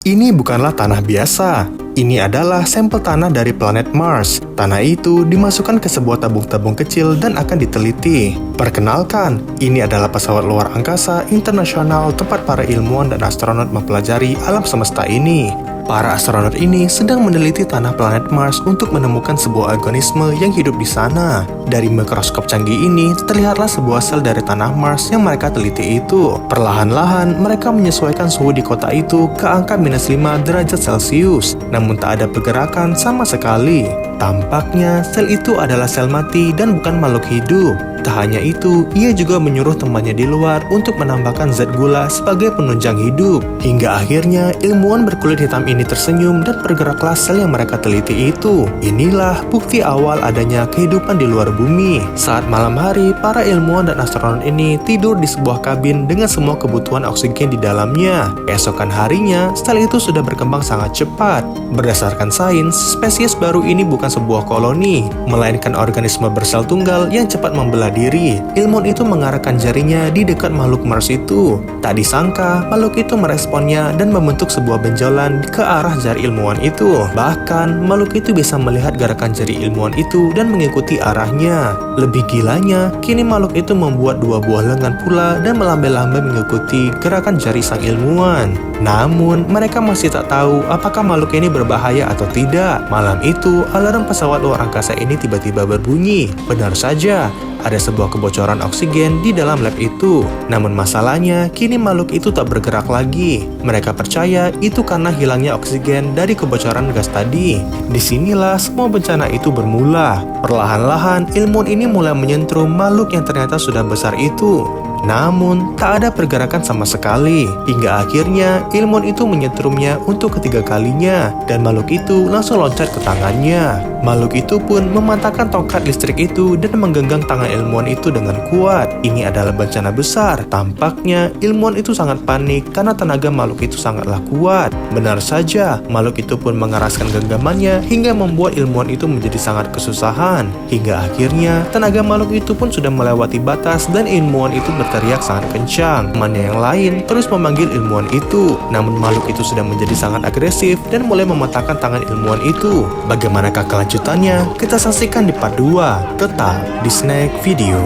Ini bukanlah tanah biasa. Ini adalah sampel tanah dari planet Mars. Tanah itu dimasukkan ke sebuah tabung-tabung kecil dan akan diteliti. Perkenalkan, ini adalah pesawat luar angkasa internasional tempat para ilmuwan dan astronot mempelajari alam semesta ini. Para astronot ini sedang meneliti tanah planet Mars untuk menemukan sebuah organisme yang hidup di sana. Dari mikroskop canggih ini, terlihatlah sebuah sel dari tanah Mars yang mereka teliti itu. Perlahan-lahan, mereka menyesuaikan suhu di kota itu ke angka -5 derajat Celcius, namun tak ada pergerakan sama sekali. Tampaknya, sel itu adalah sel mati dan bukan makhluk hidup. Tak hanya itu, ia juga menyuruh temannya di luar untuk menambahkan zat gula sebagai penunjang hidup. Hingga akhirnya, ilmuwan berkulit hitam ini tersenyum dan bergeraklah sel yang mereka teliti itu. Inilah bukti awal adanya kehidupan di luar bumi. Saat malam hari, para ilmuwan dan astronot ini tidur di sebuah kabin dengan semua kebutuhan oksigen di dalamnya. Keesokan harinya, sel itu sudah berkembang sangat cepat. Berdasarkan sains, spesies baru ini bukan sebuah koloni, melainkan organisme bersel tunggal yang cepat membelah diri. Ilmuwan itu mengarahkan jarinya di dekat makhluk Mars itu. Tak disangka, makhluk itu meresponnya dan membentuk sebuah benjolan ke arah jari ilmuwan itu. Bahkan, makhluk itu bisa melihat gerakan jari ilmuwan itu dan mengikuti arahnya. Lebih gilanya, kini makhluk itu membuat 2 buah lengan pula dan melambai-lambai mengikuti gerakan jari sang ilmuwan. Namun, mereka masih tak tahu apakah makhluk ini berbahaya atau tidak. Malam itu, alarm pesawat luar angkasa ini tiba-tiba berbunyi. Benar saja, ada sebuah kebocoran oksigen di dalam lab itu. Namun masalahnya, kini makhluk itu tak bergerak lagi. Mereka percaya itu karena hilangnya oksigen dari kebocoran gas tadi. Disinilah semua bencana itu bermula. Perlahan-lahan, ilmuwan ini mulai menyentrum makhluk yang ternyata sudah besar itu. Namun, tak ada pergerakan sama sekali. Hingga akhirnya, ilmuwan itu menyetrumnya untuk ketiga kalinya, dan makhluk itu langsung loncat ke tangannya. Makhluk itu pun mematahkan tongkat listrik itu dan menggenggam tangan ilmuwan itu dengan kuat. Ini adalah bencana besar. Tampaknya, ilmuwan itu sangat panik karena tenaga makhluk itu sangatlah kuat. Benar saja, makhluk itu pun mengeraskan genggamannya hingga membuat ilmuwan itu menjadi sangat kesusahan. Hingga akhirnya, tenaga makhluk itu pun sudah melewati batas dan ilmuwan itu berteriak sangat kencang. Temannya yang lain terus memanggil ilmuwan itu, namun makhluk itu sudah menjadi sangat agresif dan mulai mematahkan tangan ilmuwan itu. Bagaimanakah kelanjutannya? Kita saksikan di part 2. Tetap di Snack Video.